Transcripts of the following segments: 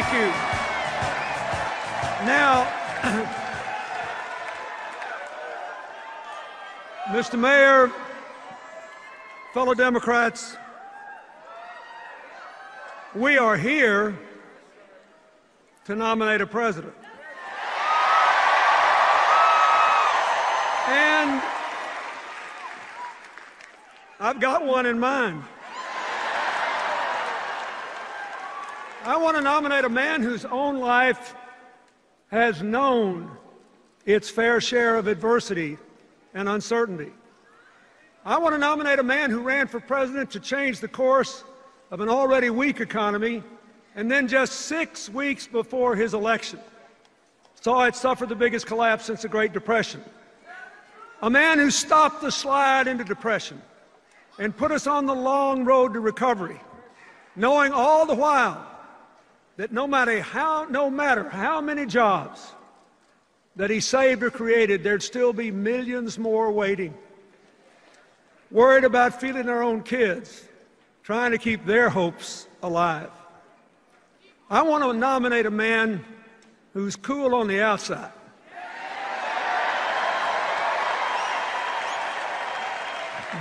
Thank you. Now, Mr. Mayor, fellow Democrats, we are here to nominate a president. And I've got one in mind. I want to nominate a man whose own life has known its fair share of adversity and uncertainty. I want to nominate a man who ran for president to change the course of an already weak economy, and then just 6 weeks before his election saw it suffer the biggest collapse since the Great Depression. A man who stopped the slide into depression and put us on the long road to recovery, knowing all the while that no matter how many jobs that he saved or created, there'd still be millions more waiting, worried about feeding their own kids, trying to keep their hopes alive. I want to nominate a man who's cool on the outside,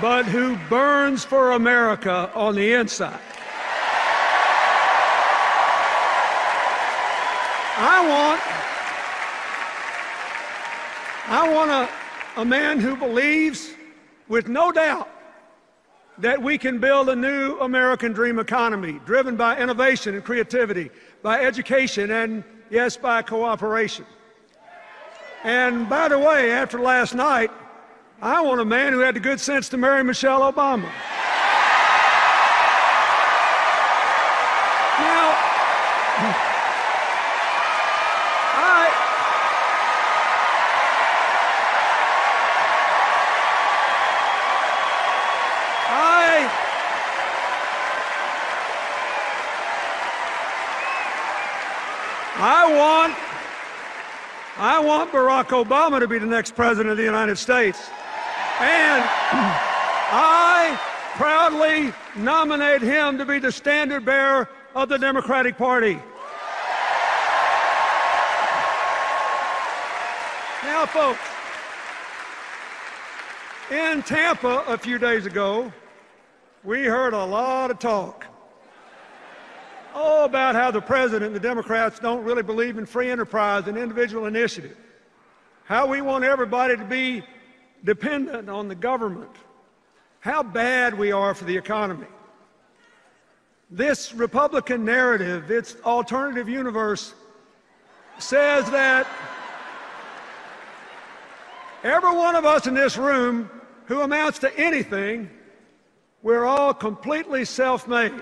but who burns for America on the inside. I want a man who believes with no doubt that we can build a new American dream economy driven by innovation and creativity, by education, and yes, by cooperation. And by the way, after last night, I want a man who had the good sense to marry Michelle Obama. Now, I want Barack Obama to be the next president of the United States. And I proudly nominate him to be the standard bearer of the Democratic Party. Now, folks, in Tampa a few days ago, we heard a lot of talk about how the president and the Democrats don't really believe in free enterprise and individual initiative, how we want everybody to be dependent on the government, how bad we are for the economy. This Republican narrative, its alternative universe, says that every one of us in this room who amounts to anything, we're all completely self-made.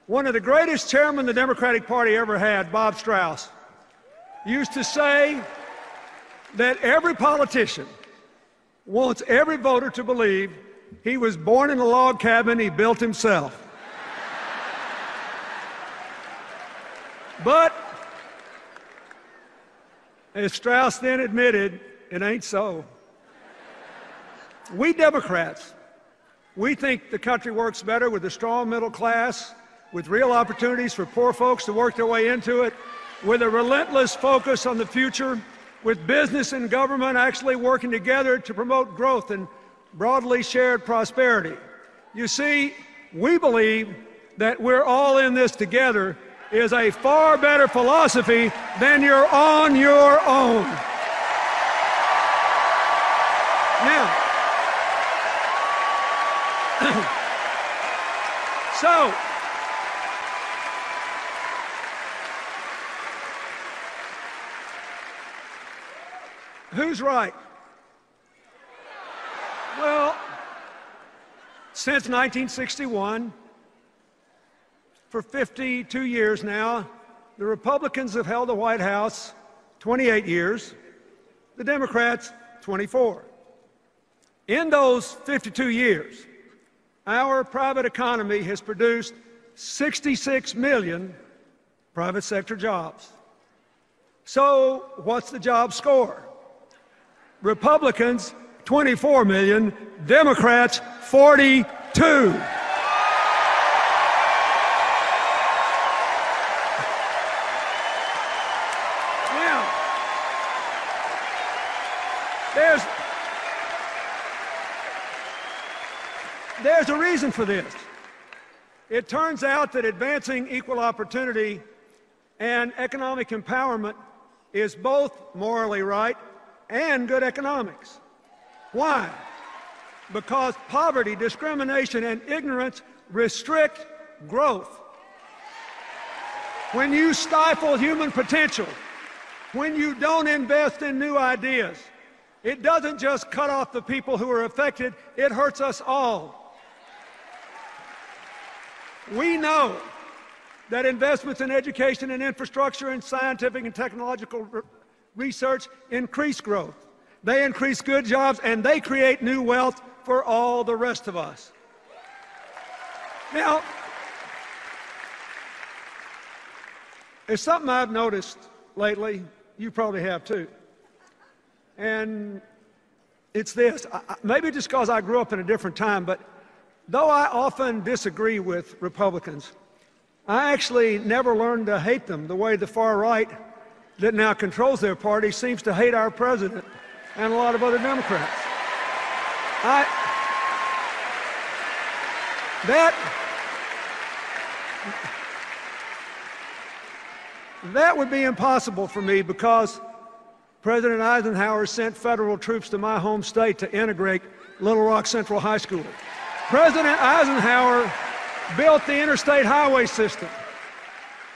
One of the greatest chairmen the Democratic Party ever had, Bob Strauss, used to say that every politician wants every voter to believe he was born in a log cabin he built himself. But, as Strauss then admitted, it ain't so. We Democrats, we think the country works better with a strong middle class, with real opportunities for poor folks to work their way into it, with a relentless focus on the future, with business and government actually working together to promote growth and broadly shared prosperity. You see, we believe that we're all in this together is a far better philosophy than you're on your own. Now, so, who's right? Well, since 1961, for 52 years now, the Republicans have held the White House 28 years, the Democrats 24. In those 52 years, our private economy has produced 66 million private sector jobs. So what's the job score? Republicans, 24 million, Democrats, 42. there's a reason for this. It turns out that advancing equal opportunity and economic empowerment is both morally right and good economics. Why? Because poverty, discrimination, and ignorance restrict growth. When you stifle human potential, when you don't invest in new ideas, it doesn't just cut off the people who are affected, it hurts us all. We know that investments in education and infrastructure and scientific and technological research increase growth. They increase good jobs and they create new wealth for all the rest of us. Now, there's something I've noticed lately, you probably have too, and it's this. Maybe just because I grew up in a different time, but though I often disagree with Republicans, I actually never learned to hate them the way the far right that now controls their party seems to hate our president and a lot of other Democrats. That would be impossible for me because President Eisenhower sent federal troops to my home state to integrate Little Rock Central High School. President Eisenhower built the interstate highway system.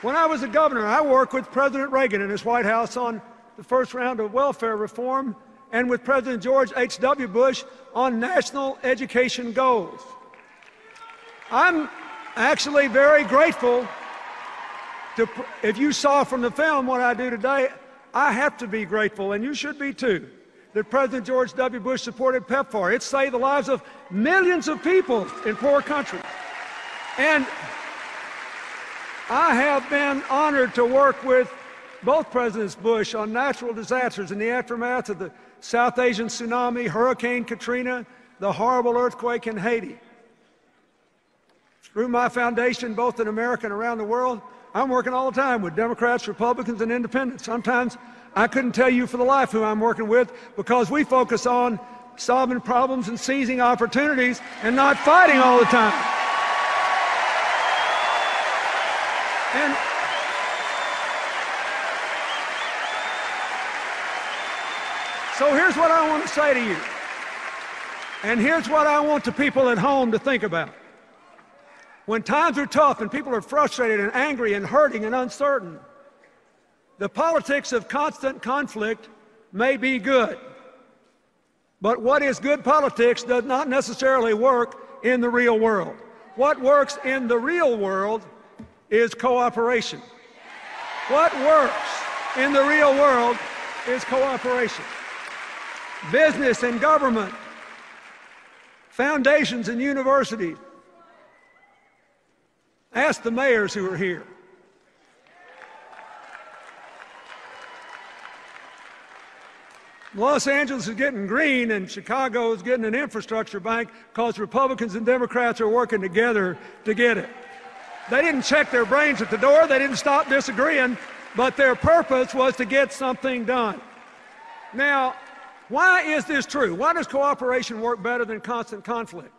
When I was a governor, I worked with President Reagan in his White House on the first round of welfare reform and with President George H.W. Bush on national education goals. I'm actually very grateful to, if you saw from the film what I do today, I have to be grateful, and you should be too, that President George W. Bush supported PEPFAR. It saved the lives of millions of people in poor countries. And I have been honored to work with both Presidents Bush on natural disasters in the aftermath of the South Asian tsunami, Hurricane Katrina, the horrible earthquake in Haiti. Through my foundation, both in America and around the world, I'm working all the time with Democrats, Republicans, and independents. Sometimes I couldn't tell you for the life who I'm working with because we focus on solving problems and seizing opportunities and not fighting all the time. And so here's what I want to say to you. And here's what I want the people at home to think about. When times are tough and people are frustrated and angry and hurting and uncertain, the politics of constant conflict may be good. But what is good politics does not necessarily work in the real world. What works in the real world is cooperation. What works in the real world is cooperation. Business and government, foundations and universities. Ask the mayors who are here. Los Angeles is getting green and Chicago is getting an infrastructure bank because Republicans and Democrats are working together to get it. They didn't check their brains at the door, they didn't stop disagreeing, but their purpose was to get something done. Now, why is this true? Why does cooperation work better than constant conflict?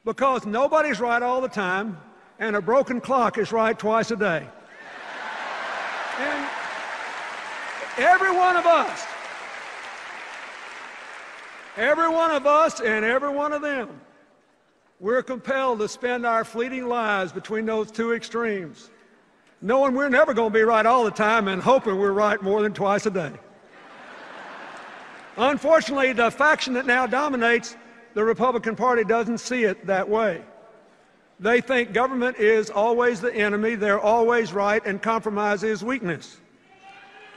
Because nobody's right all the time, and a broken clock is right twice a day. And every one of us and every one of them, we're compelled to spend our fleeting lives between those two extremes, knowing we're never going to be right all the time and hoping we're right more than twice a day. Unfortunately, the faction that now dominates the Republican Party doesn't see it that way. They think government is always the enemy, they're always right, and compromise is weakness.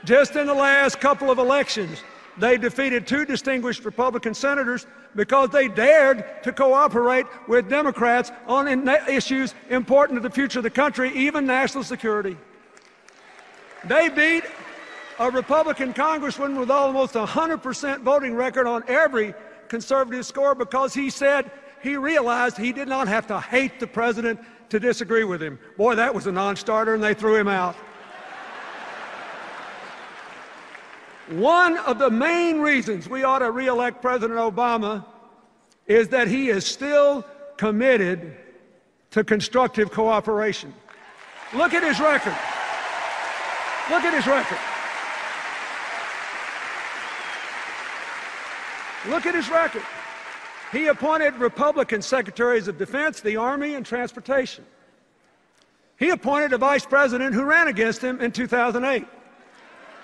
Just in the last couple of elections, they defeated 2 distinguished Republican senators because they dared to cooperate with Democrats on issues important to the future of the country, even national security. They beat a Republican congressman with almost 100% voting record on every conservative score because he said he realized he did not have to hate the president to disagree with him. Boy, that was a non-starter, and they threw him out. One of the main reasons we ought to re-elect President Obama is that he is still committed to constructive cooperation. Look at his record. Look at his record. Look at his record. He appointed Republican secretaries of defense, the Army, and transportation. He appointed a vice president who ran against him in 2008.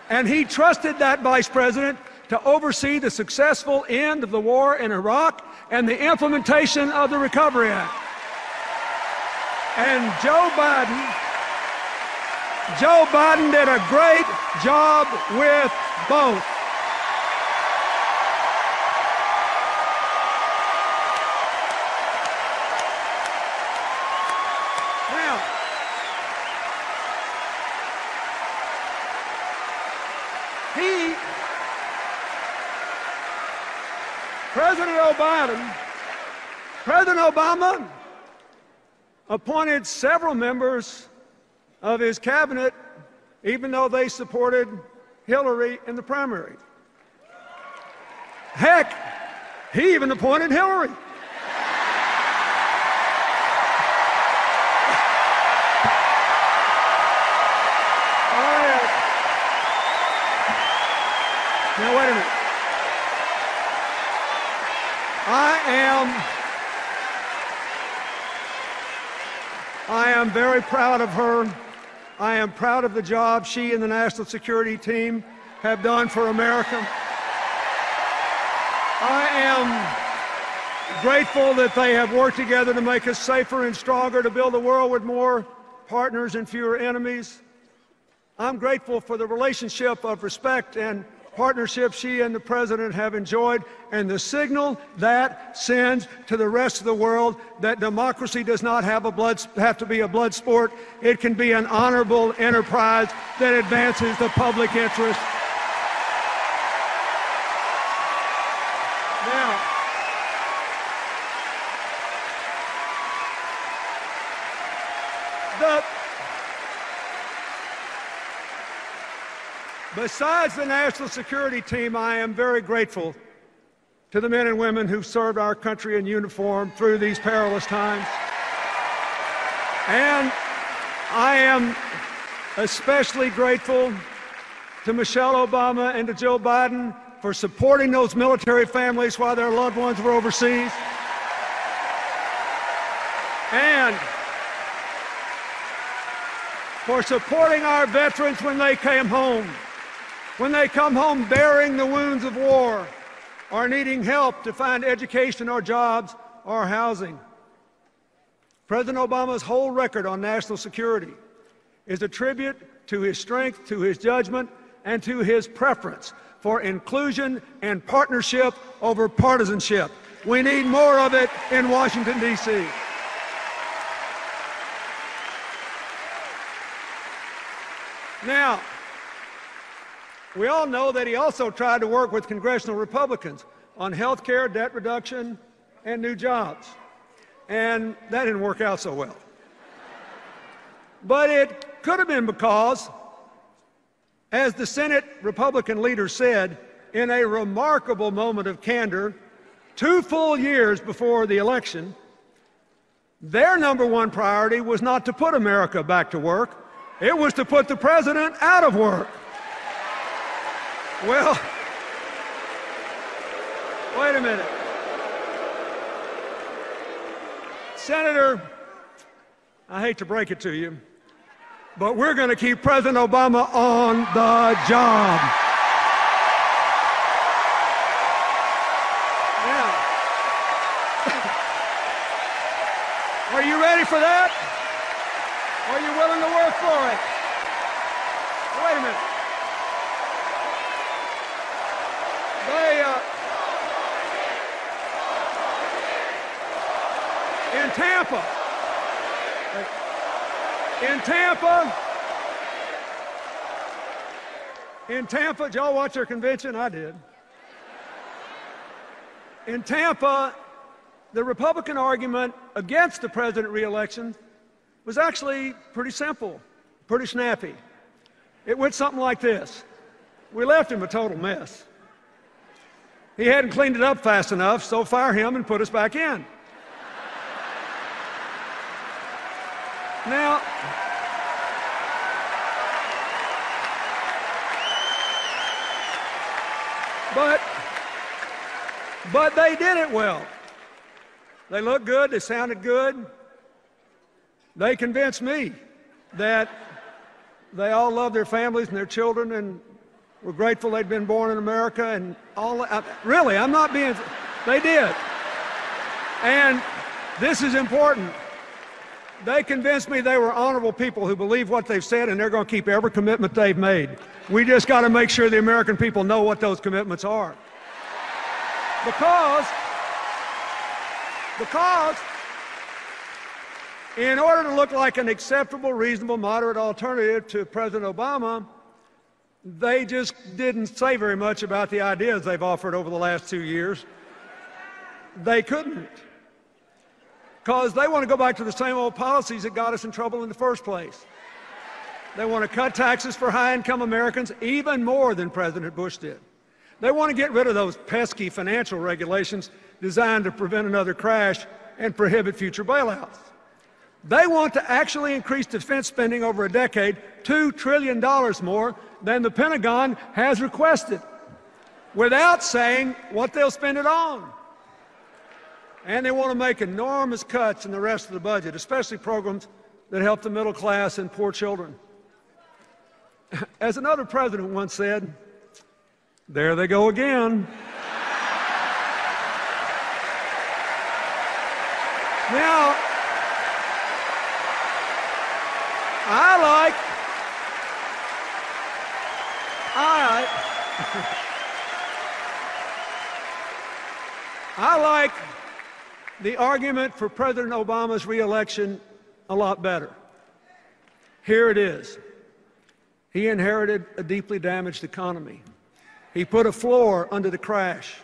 And he trusted that vice president to oversee the successful end of the war in Iraq and the implementation of the Recovery Act. And Joe Biden did a great job with both. Now, President Obama appointed several members of his cabinet, even though they supported Hillary in the primary. Heck, he even appointed Hillary. Now, wait a minute. I am very proud of her. I am proud of the job she and the national security team have done for America. I am grateful that they have worked together to make us safer and stronger, to build a world with more partners and fewer enemies. I'm grateful for the relationship of respect and partnership she and the President have enjoyed, and the signal that sends to the rest of the world that democracy does not have to be a blood sport. It can be an honorable enterprise that advances the public interest. Besides the national security team, I am very grateful to the men and women who've served our country in uniform through these perilous times. And I am especially grateful to Michelle Obama and to Joe Biden for supporting those military families while their loved ones were overseas. And for supporting our veterans when they came home. When they come home bearing the wounds of war or needing help to find education or jobs or housing. President Obama's whole record on national security is a tribute to his strength, to his judgment, and to his preference for inclusion and partnership over partisanship. We need more of it in Washington, D.C. Now, we all know that he also tried to work with congressional Republicans on health care, debt reduction, and new jobs. And that didn't work out so well. But it could have been because, as the Senate Republican leader said in a remarkable moment of candor 2 full years before the election, their number one priority was not to put America back to work. It was to put the president out of work. Well, wait a minute. Senator, I hate to break it to you, but we're going to keep President Obama on the job. Now, are you ready for that? Are you willing to work for it? Wait a minute. In Tampa, did y'all watch their convention? I did. In Tampa, the Republican argument against the president re-election was actually pretty simple, pretty snappy. It went something like this. We left him a total mess. He hadn't cleaned it up fast enough, so fire him and put us back in. Now, but they did it well. They looked good, they sounded good. They convinced me that they all loved their families and their children and were grateful they'd been born in America and all. Really, I'm not being, they did. And this is important. They convinced me they were honorable people who believe what they've said and they're going to keep every commitment they've made. We just got to make sure the American people know what those commitments are. Because in order to look like an acceptable, reasonable, moderate alternative to President Obama, they just didn't say very much about the ideas they've offered over the last 2 years. They couldn't. Because they want to go back to the same old policies that got us in trouble in the first place. They want to cut taxes for high-income Americans even more than President Bush did. They want to get rid of those pesky financial regulations designed to prevent another crash and prohibit future bailouts. They want to actually increase defense spending over a decade, $2 trillion more than the Pentagon has requested, without saying what they'll spend it on. And they want to make enormous cuts in the rest of the budget, especially programs that help the middle class and poor children. As another president once said, there they go again. Now, I like the argument for President Obama's re-election a lot better. Here it is. He inherited a deeply damaged economy. He put a floor under the crash.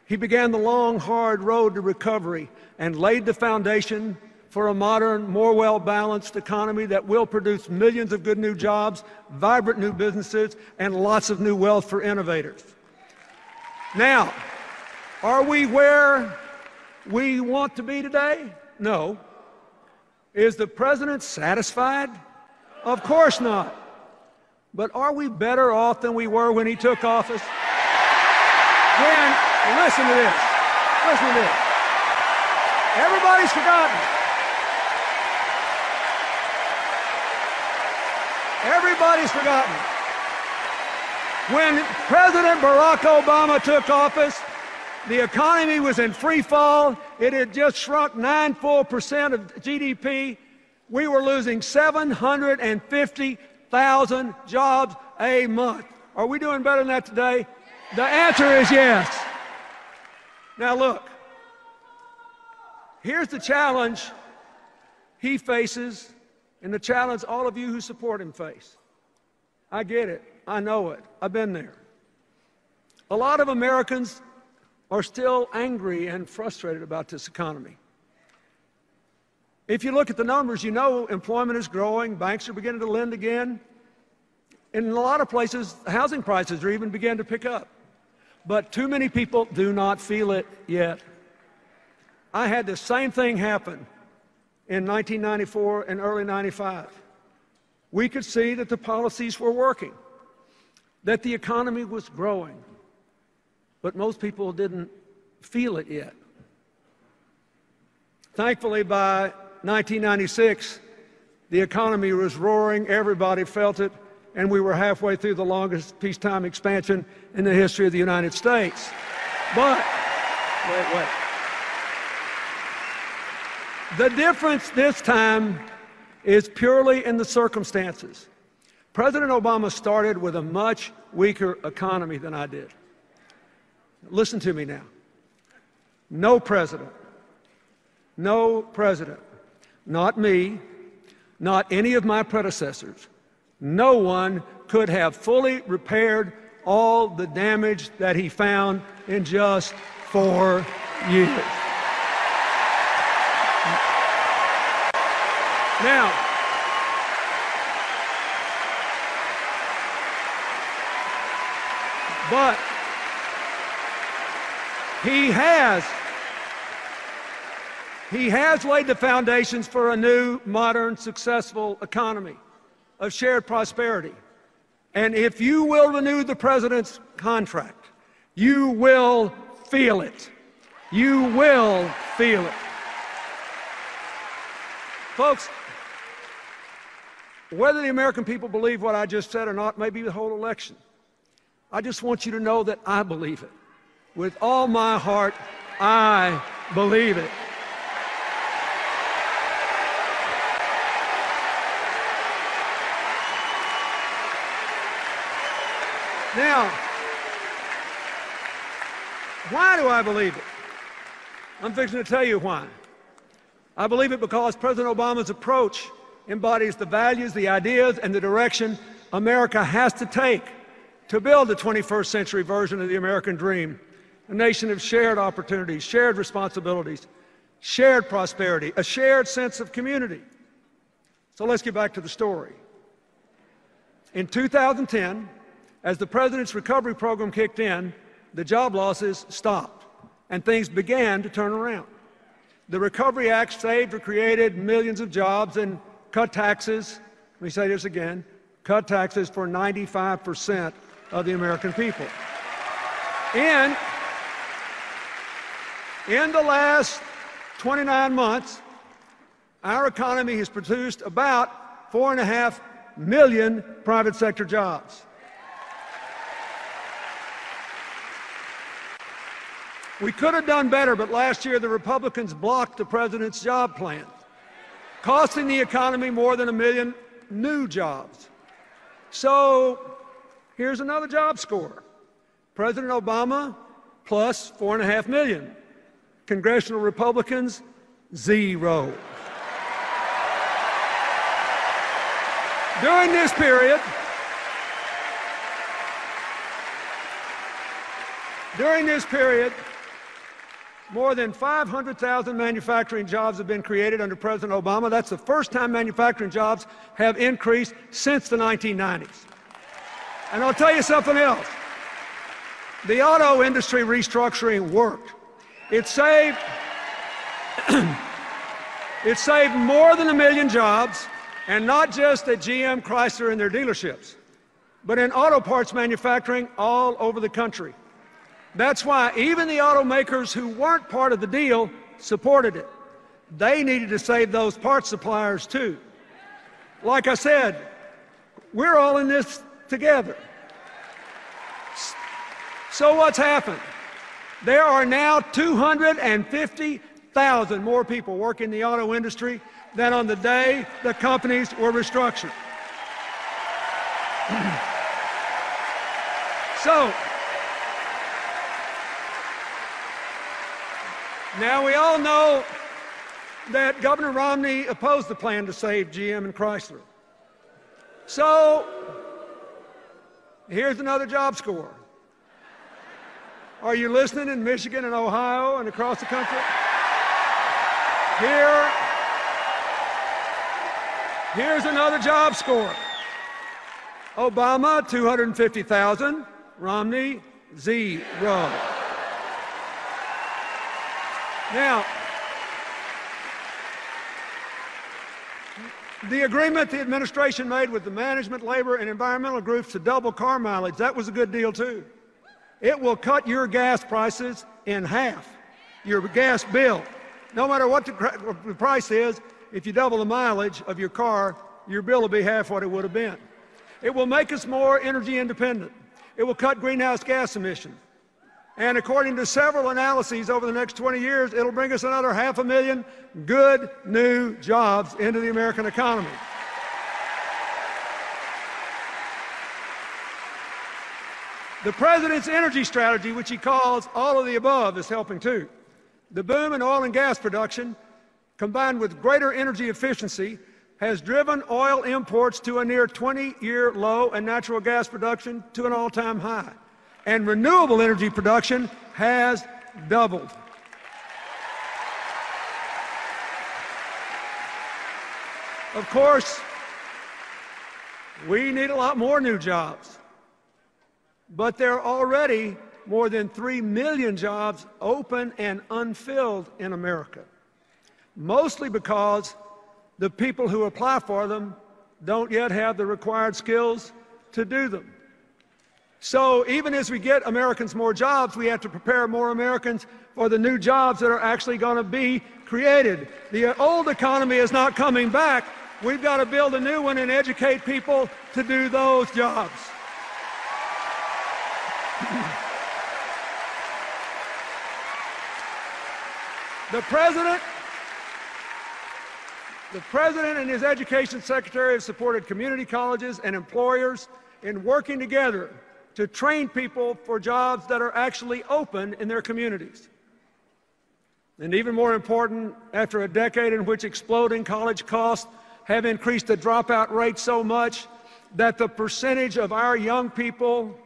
He began the long, hard road to recovery and laid the foundation for a modern, more well-balanced economy that will produce millions of good new jobs, vibrant new businesses, and lots of new wealth for innovators. Now, are we where we want to be today? No. Is the president satisfied? Of course not. But are we better off than we were when he took office? Listen to this. Listen to this. Everybody's forgotten. Everybody's forgotten. When President Barack Obama took office, the economy was in free fall. It had just shrunk 9 full percent of GDP. We were losing 750,000 jobs a month. Are we doing better than that today? The answer is yes. Now look, here's the challenge he faces and the challenge all of you who support him face. I get it. I know it. I've been there. A lot of Americans are still angry and frustrated about this economy. If you look at the numbers, you know employment is growing, banks are beginning to lend again. In a lot of places, housing prices are even beginning to pick up. But too many people do not feel it yet. I had the same thing happen in 1994 and early 95. We could see that the policies were working, that the economy was growing, but most people didn't feel it yet. Thankfully, by 1996, the economy was roaring, everybody felt it, and we were halfway through the longest peacetime expansion in the history of the United States. But, wait. The difference this time is purely in the circumstances. President Obama started with a much weaker economy than I did. Listen to me now. No president, not me, not any of my predecessors, no one could have fully repaired all the damage that he found in just 4 years. Now, but He has laid the foundations for a new, modern, successful economy of shared prosperity. And if you will renew the president's contract, you will feel it. You will feel it. Folks, whether the American people believe what I just said or not may be the whole election. I just want you to know that I believe it. With all my heart, I believe it. Now, why do I believe it? I'm fixing to tell you why. I believe it because President Obama's approach embodies the values, the ideas, and the direction America has to take to build the 21st century version of the American dream, a nation of shared opportunities, shared responsibilities, shared prosperity, a shared sense of community. So let's get back to the story. In 2010, as the president's recovery program kicked in, the job losses stopped, and things began to turn around. The Recovery Act saved or created millions of jobs and cut taxes, let me say this again, cut taxes for 95% of the American people. In the last 29 months, our economy has produced about 4.5 million private sector jobs. We could have done better, but last year the Republicans blocked the president's job plan, costing the economy more than 1 million new jobs. So here's another job score. President Obama plus 4.5 million. Congressional Republicans, 0. During this period, more than 500,000 manufacturing jobs have been created under President Obama. That's the first time manufacturing jobs have increased since the 1990s. And I'll tell you something else. The auto industry restructuring worked. It saved more than 1 million jobs, and not just at GM, Chrysler, and their dealerships, but in auto parts manufacturing all over the country. That's why even the automakers who weren't part of the deal supported it. They needed to save those parts suppliers too. Like I said, we're all in this together. So what's happened? There are now 250,000 more people working in the auto industry than on the day the companies were restructured. So, now we all know that Governor Romney opposed the plan to save GM and Chrysler. So, here's another job score. Are you listening in Michigan and Ohio and across the country? Here's another job score. Obama, 250,000. Romney, 0. Now, the agreement the administration made with the management, labor, and environmental groups to double car mileage, that was a good deal too. It will cut your gas prices in half, your gas bill. No matter what the price is, if you double the mileage of your car, your bill will be half what it would have been. It will make us more energy independent. It will cut greenhouse gas emissions. And according to several analyses over the next 20 years, it'll bring us another 500,000 good new jobs into the American economy. The president's energy strategy, which he calls all of the above, is helping too. The boom in oil and gas production, combined with greater energy efficiency, has driven oil imports to a near 20-year low and natural gas production to an all-time high. And renewable energy production has doubled. Of course, we need a lot more new jobs, but there are already more than 3 million jobs open and unfilled in America. mostly because the people who apply for them don't yet have the required skills to do them. So even as we get Americans more jobs, we have to prepare more Americans for the new jobs that are actually going to be created. The old economy is not coming back. We've got to build a new one and educate people to do those jobs. The President and his Education Secretary have supported community colleges and employers in working together to train people for jobs that are actually open in their communities. And even more important, after a decade in which exploding college costs have increased the dropout rate so much that the percentage of our young people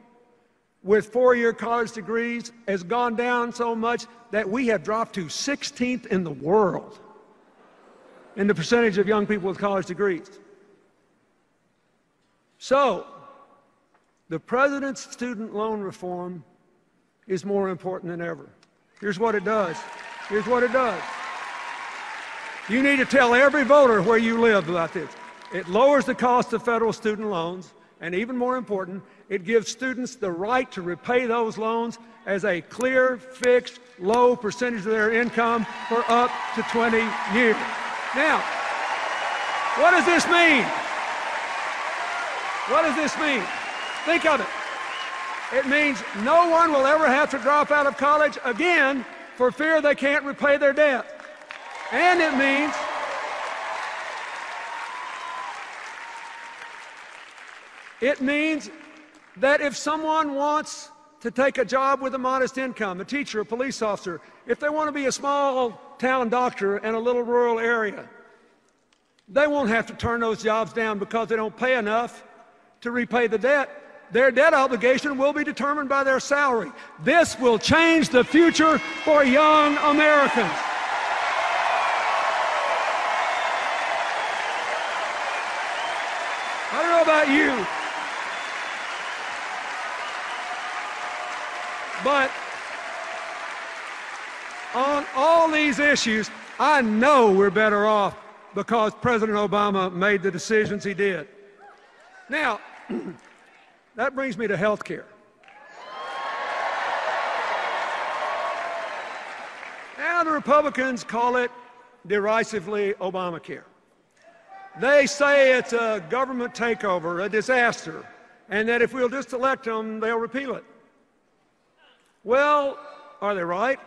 with four-year college degrees has gone down so much that we have dropped to 16th in the world in the percentage of young people with college degrees. So, the President's student loan reform is more important than ever. Here's what it does. Here's what it does. You need to tell every voter where you live about this. It lowers the cost of federal student loans, and even more important, it gives students the right to repay those loans as a clear, fixed, low percentage of their income for up to 20 years. Now, what does this mean? What does this mean? Think of it. It means no one will ever have to drop out of college again for fear they can't repay their debt. And it means that if someone wants to take a job with a modest income, a teacher, a police officer, if they want to be a small town doctor in a little rural area, they won't have to turn those jobs down because they don't pay enough to repay the debt. Their debt obligation will be determined by their salary. This will change the future for young Americans. I don't know about you, but on all these issues, I know we're better off because President Obama made the decisions he did. Now, that brings me to health care. Now the Republicans call it derisively Obamacare. They say it's a government takeover, a disaster, and that if we'll just elect them, they'll repeal it. Well, are they right?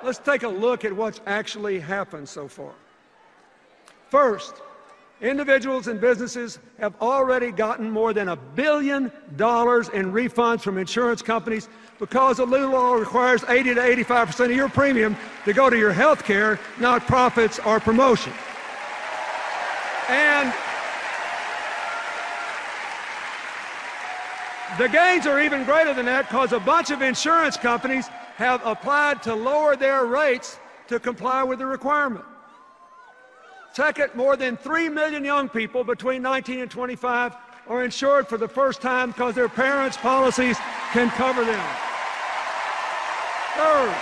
Let's take a look at what's actually happened so far. First, individuals and businesses have already gotten more than $1 billion in refunds from insurance companies because the new law requires 80 to 85% of your premium to go to your health care, not profits or promotion. And the gains are even greater than that because a bunch of insurance companies have applied to lower their rates to comply with the requirement. Second, more than 3 million young people between 19 and 25 are insured for the first time because their parents' policies can cover them. Third,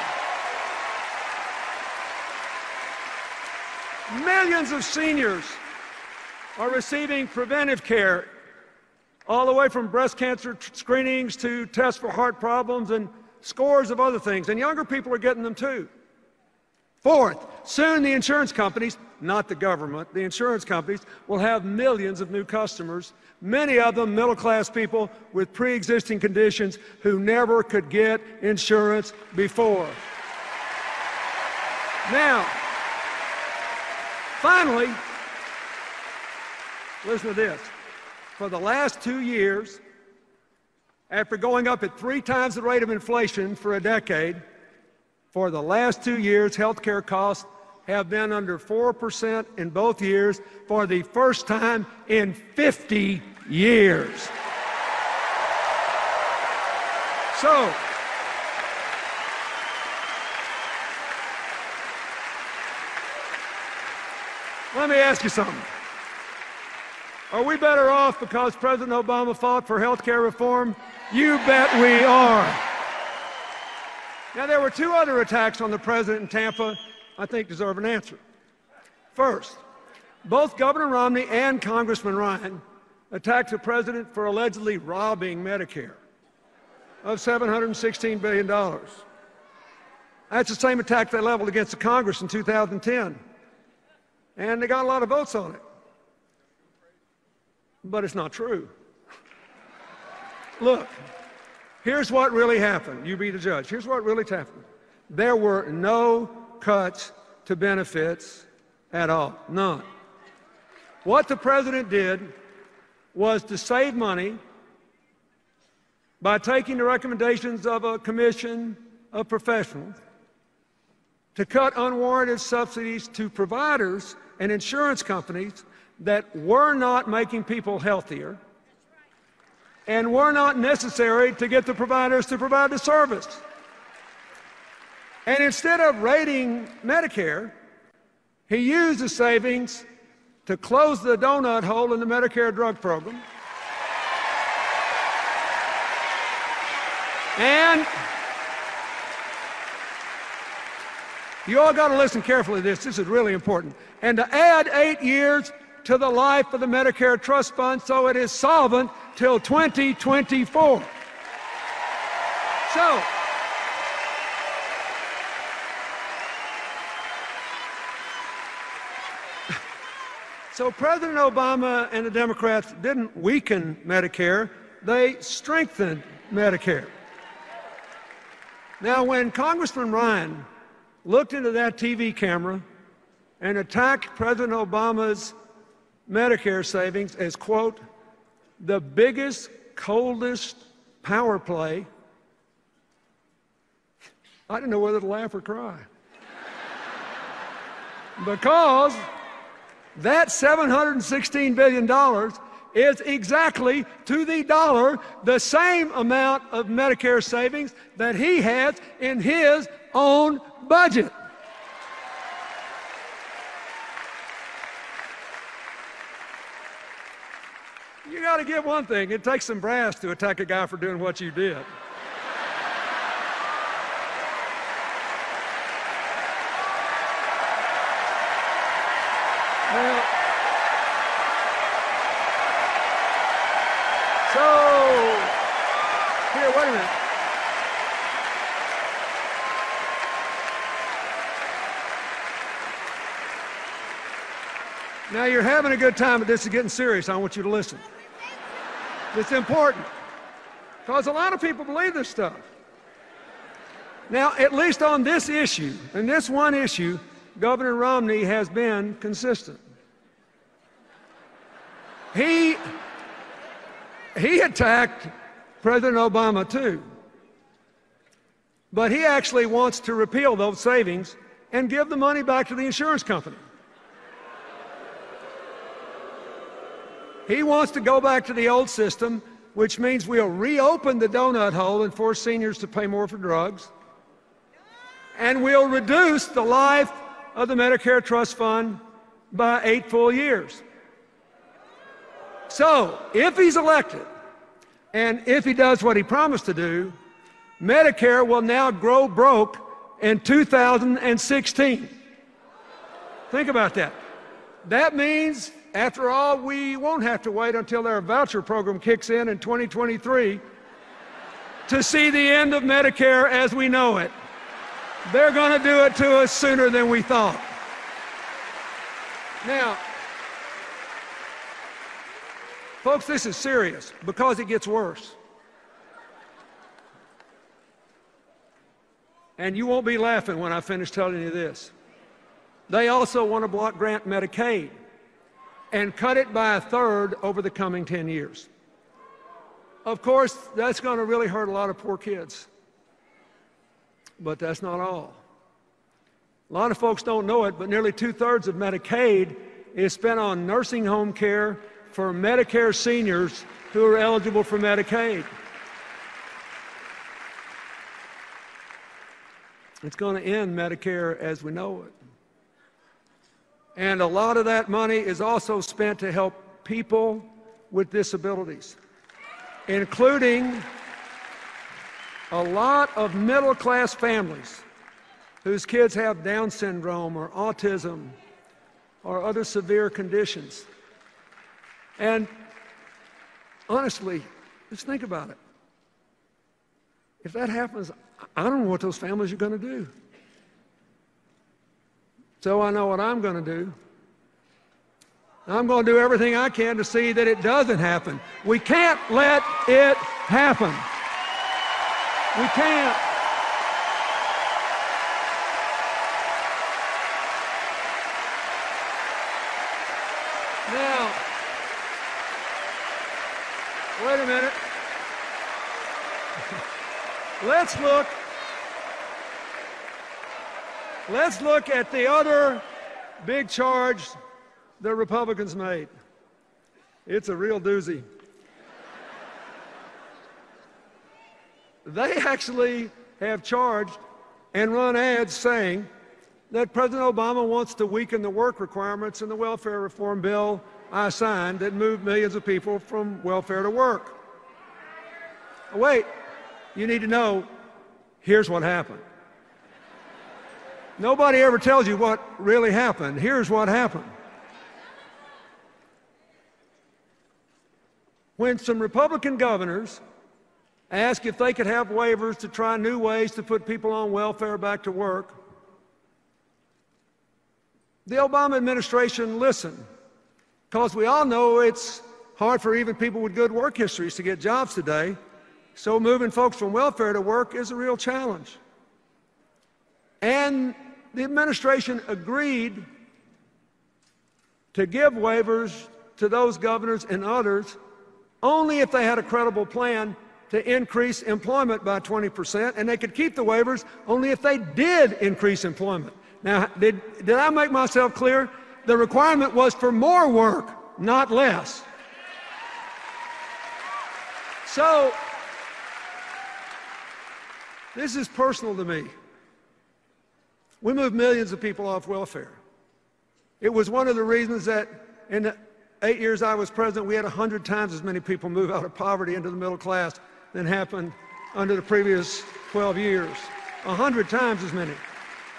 millions of seniors are receiving preventive care, all the way from breast cancer screenings to tests for heart problems and scores of other things, and younger people are getting them too. Fourth, soon the insurance companies, not the government, the insurance companies will have millions of new customers, many of them middle-class people with pre-existing conditions who never could get insurance before. Now, finally, listen to this. For the last 2 years, after going up at 3 times the rate of inflation for a decade, for the last 2 years, health care costs have been under 4% in both years for the first time in 50 years. So, let me ask you something. Are we better off because President Obama fought for health care reform? You bet we are. Now, there were 2 other attacks on the president in Tampa I think deserve an answer. First, both Governor Romney and Congressman Ryan attacked the president for allegedly robbing Medicare of $716 billion. That's the same attack they leveled against the Congress in 2010. And they got a lot of votes on it. But it's not true. Look, here's what really happened. You be the judge. Here's what really happened. There were no cuts to benefits at all. None. What the president did was to save money by taking the recommendations of a commission of professionals to cut unwarranted subsidies to providers and insurance companies that were not making people healthier and were not necessary to get the providers to provide the service. And instead of raiding Medicare, he used the savings to close the donut hole in the Medicare drug program. And you all got to listen carefully to this. This is really important. And to add 8 years to the life of the Medicare Trust Fund so it is solvent till 2024. So President Obama and the Democrats didn't weaken Medicare, they strengthened Medicare. Now, when Congressman Ryan looked into that TV camera and attacked President Obama's Medicare savings as, quote, the biggest, coldest power play, I didn't know whether to laugh or cry. Because that $716 billion is exactly to the dollar the same amount of Medicare savings that he has in his own budget. You got to give one thing. It takes some brass to attack a guy for doing what you did. Now, here, wait a minute. Now you're having a good time, but this is getting serious. I want you to listen. It's important, because a lot of people believe this stuff. Now, at least on this issue, and this one issue, Governor Romney has been consistent. He attacked President Obama too, but he actually wants to repeal those savings and give the money back to the insurance company. He wants to go back to the old system, which means we'll reopen the donut hole and force seniors to pay more for drugs, and we'll reduce the life of the Medicare Trust Fund by 8 full years. So, if he's elected, and if he does what he promised to do, Medicare will now grow broke in 2016. Think about that. That means, after all, we won't have to wait until their voucher program kicks in 2023 to see the end of Medicare as we know it. They're going to do it to us sooner than we thought. Now, folks, this is serious because it gets worse. And you won't be laughing when I finish telling you this. They also want to block grant Medicaid and cut it by 1/3 over the coming 10 years. Of course, that's going to really hurt a lot of poor kids. But that's not all. A lot of folks don't know it, but nearly 2/3 of Medicaid is spent on nursing home care for Medicare seniors who are eligible for Medicaid. It's going to end Medicare as we know it. And a lot of that money is also spent to help people with disabilities, including a lot of middle-class families whose kids have Down syndrome or autism or other severe conditions. And honestly, just think about it. If that happens, I don't know what those families are going to do. So I know what I'm going to do. I'm going to do everything I can to see that it doesn't happen. We can't let it happen. We can't. Now, wait a minute. Let's look at the other big charge the Republicans made. It's a real doozy. They actually have charged and run ads saying that President Obama wants to weaken the work requirements in the welfare reform bill I signed that moved millions of people from welfare to work. Wait, you need to know, here's what happened. Nobody ever tells you what really happened. Here's what happened. When some Republican governors asked if they could have waivers to try new ways to put people on welfare back to work, the Obama administration listened, because we all know it's hard for even people with good work histories to get jobs today, so moving folks from welfare to work is a real challenge. And the administration agreed to give waivers to those governors and others only if they had a credible plan to increase employment by 20%, and they could keep the waivers only if they did increase employment. Now, did I make myself clear? The requirement was for more work, not less. So, this is personal to me. We moved millions of people off welfare. It was one of the reasons that in the 8 years I was president, we had 100 times as many people move out of poverty into the middle class than happened under the previous 12 years. 100 times as many.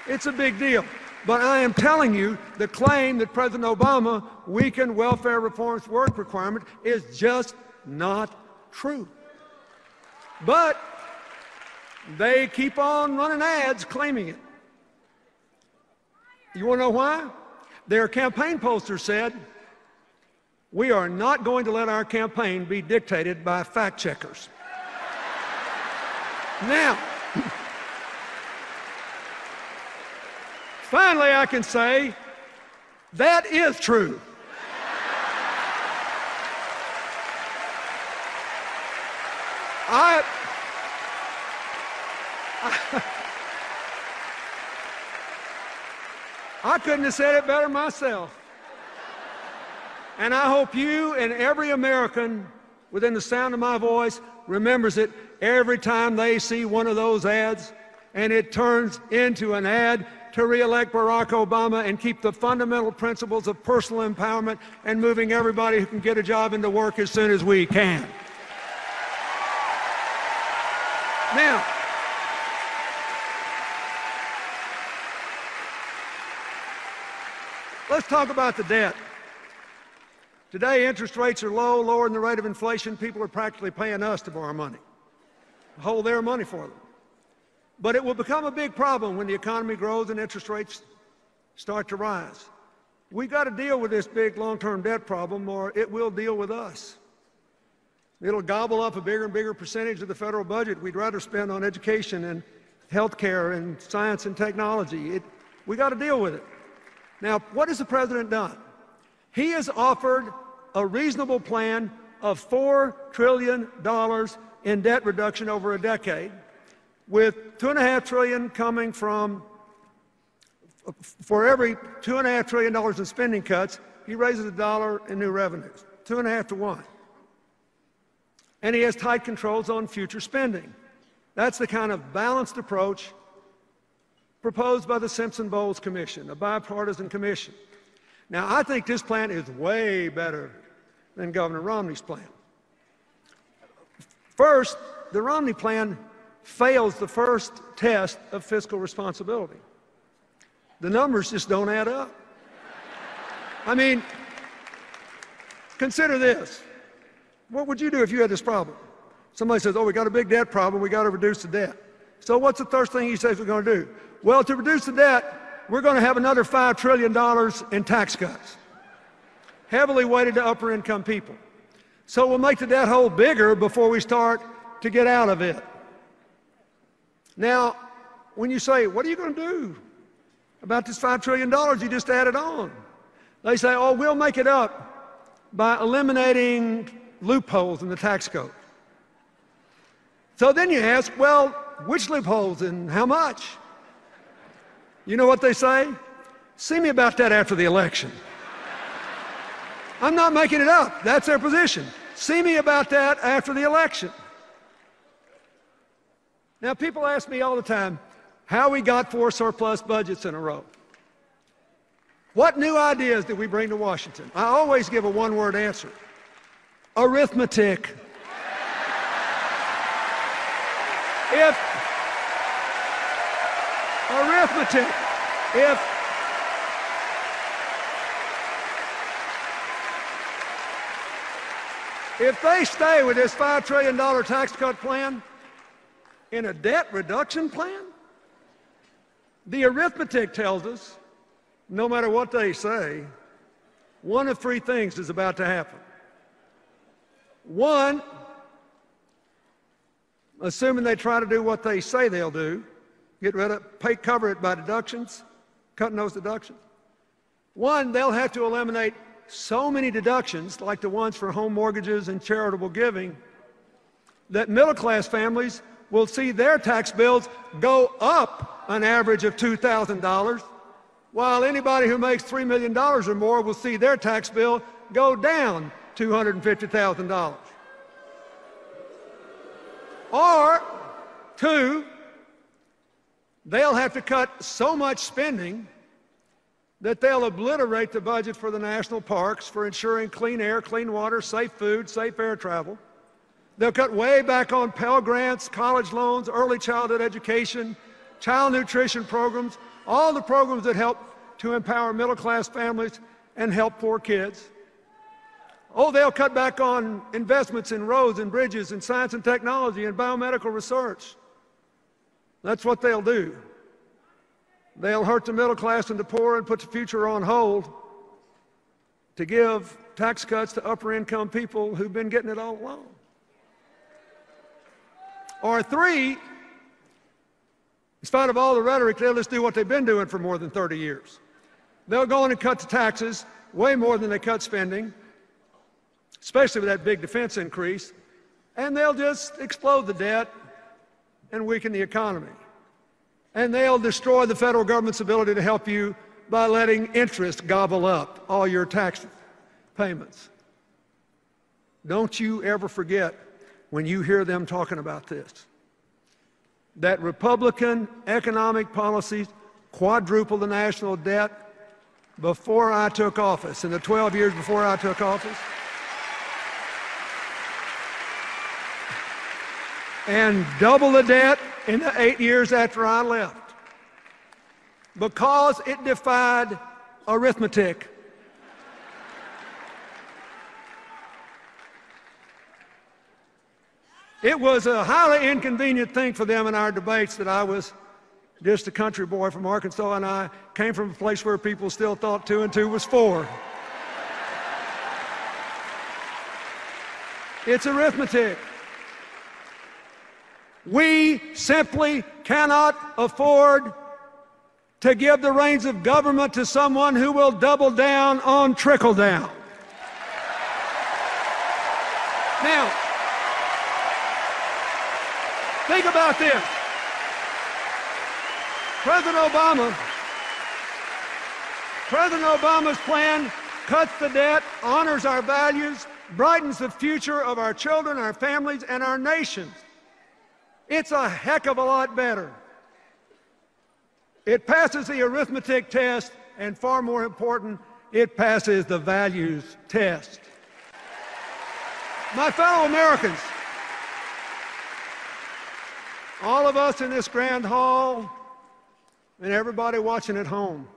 It's a big deal. But I am telling you, the claim that President Obama weakened welfare reform's work requirement is just not true. But they keep on running ads claiming it. You want to know why? Their campaign poster said, "We are not going to let our campaign be dictated by fact checkers." Now, finally I can say that is true. I couldn't have said it better myself. And I hope you and every American within the sound of my voice remembers it every time they see one of those ads and it turns into an ad to re-elect Barack Obama and keep the fundamental principles of personal empowerment and moving everybody who can get a job into work as soon as we can. Now, let's talk about the debt. Today, interest rates are low, lower than the rate of inflation. People are practically paying us to borrow money, hold their money for them. But it will become a big problem when the economy grows and interest rates start to rise. We've got to deal with this big long-term debt problem, or it will deal with us. It'll gobble up a bigger and bigger percentage of the federal budget we'd rather spend on education and health care and science and technology. We got to deal with it. Now, what has the president done? He has offered a reasonable plan of $4 trillion in debt reduction over a decade, with $2.5 trillion coming from, for every $2.5 trillion in spending cuts, he raises $1 in new revenues, 2.5 to 1. And he has tight controls on future spending. That's the kind of balanced approach proposed by the Simpson-Bowles Commission, a bipartisan commission. Now, I think this plan is way better than Governor Romney's plan. First, the Romney plan fails the first test of fiscal responsibility. The numbers just don't add up. I mean, consider this. What would you do if you had this problem? Somebody says, oh, we got a big debt problem, we got to reduce the debt. So what's the first thing he says we're going to do? Well, to reduce the debt, we're going to have another $5 trillion in tax cuts, heavily weighted to upper income people. So we'll make the debt hole bigger before we start to get out of it. Now, when you say, what are you going to do about this $5 trillion you just added on? They say, oh, we'll make it up by eliminating loopholes in the tax code. So then you ask, well, which loopholes and how much? You know what they say? See me about that after the election. I'm not making it up. That's their position. See me about that after the election. Now, people ask me all the time how we got 4 surplus budgets in a row. What new ideas did we bring to Washington? I always give a one-word answer. Arithmetic. If they stay with this $5 trillion tax cut plan in a debt reduction plan, the arithmetic tells us, no matter what they say, one of 3 things is about to happen. One, assuming they try to do what they say they'll do, cover it by deductions, cutting those deductions. One, they'll have to eliminate so many deductions, like the ones for home mortgages and charitable giving, that middle-class families will see their tax bills go up an average of $2,000, while anybody who makes $3 million or more will see their tax bill go down $250,000. Or, 2, they'll have to cut so much spending that they'll obliterate the budget for the national parks, for ensuring clean air, clean water, safe food, safe air travel. They'll cut way back on Pell Grants, college loans, early childhood education, child nutrition programs, all the programs that help to empower middle-class families and help poor kids. Oh, they'll cut back on investments in roads and bridges and science and technology and biomedical research. That's what they'll do. They'll hurt the middle class and the poor and put the future on hold to give tax cuts to upper income people who've been getting it all along. Or 3, in spite of all the rhetoric, they'll just do what they've been doing for more than 30 years. They'll go in and cut the taxes way more than they cut spending, especially with that big defense increase, and they'll just explode the debt and weaken the economy. And they'll destroy the federal government's ability to help you by letting interest gobble up all your tax payments. Don't you ever forget, when you hear them talking about this, that Republican economic policies quadrupled the national debt before I took office, in the 12 years before I took office, and double the debt in the 8 years after I left, because it defied arithmetic. It was a highly inconvenient thing for them in our debates that I was just a country boy from Arkansas, and I came from a place where people still thought 2 and 2 was 4. It's arithmetic. We simply cannot afford to give the reins of government to someone who will double down on trickle down. Now, think about this. President Obama's plan cuts the debt, honors our values, brightens the future of our children, our families, and our nations. It's a heck of a lot better. It passes the arithmetic test, and far more important, it passes the values test. My fellow Americans, all of us in this grand hall, and everybody watching at home,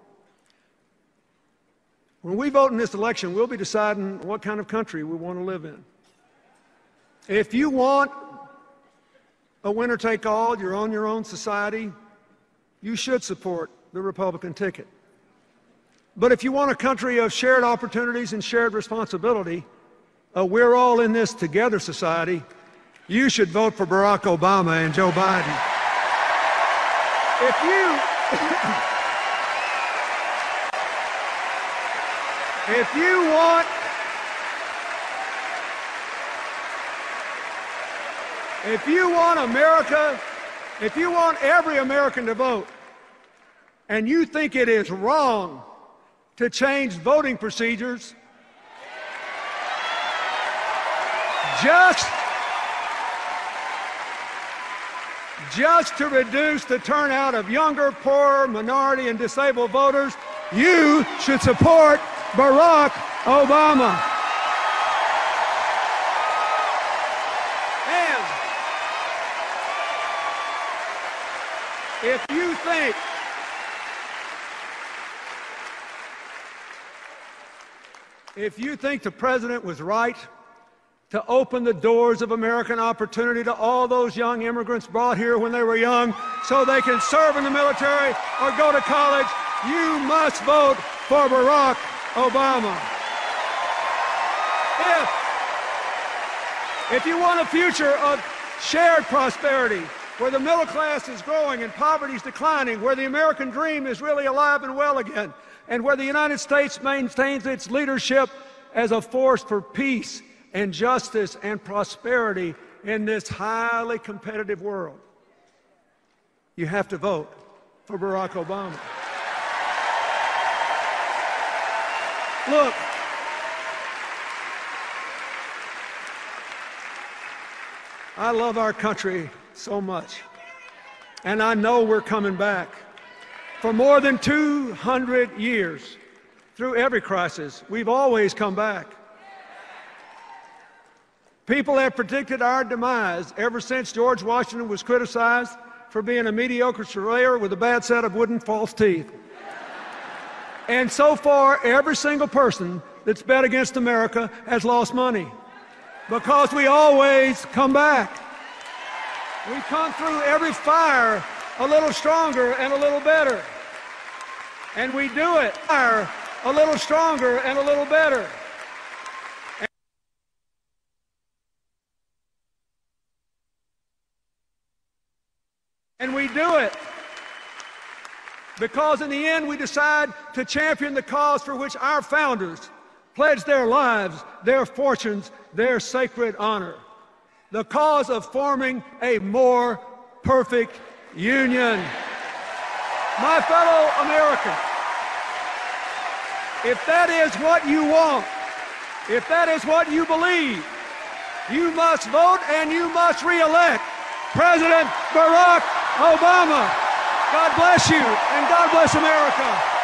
when we vote in this election, we'll be deciding what kind of country we want to live in. If you want a winner-take-all, you're on your own society, you should support the Republican ticket. But if you want a country of shared opportunities and shared responsibility, we're all in this together society, you should vote for Barack Obama and Joe Biden. If you want America, if you want every American to vote, and you think it is wrong to change voting procedures just to reduce the turnout of younger, poorer, minority, and disabled voters, you should support Barack Obama. And if you think the president was right to open the doors of American opportunity to all those young immigrants brought here when they were young so they can serve in the military or go to college, you must vote for Barack Obama. If you want a future of shared prosperity, where the middle class is growing and poverty is declining, where the American dream is really alive and well again, and where the United States maintains its leadership as a force for peace and justice and prosperity in this highly competitive world, you have to vote for Barack Obama. Look, I love our country so much, and I know we're coming back. For more than 200 years, through every crisis, we've always come back. People have predicted our demise ever since George Washington was criticized for being a mediocre surveyor with a bad set of wooden false teeth. And so far, every single person that's bet against America has lost money, because we always come back. We come through every fire a little stronger and a little better. And we do it a little stronger and a little better. And we do it because in the end we decide to champion the cause for which our founders pledged their lives, their fortunes, their sacred honor. The cause of forming a more perfect union. My fellow Americans, if that is what you want, if that is what you believe, you must vote and you must re-elect President Barack Obama. God bless you, and God bless America.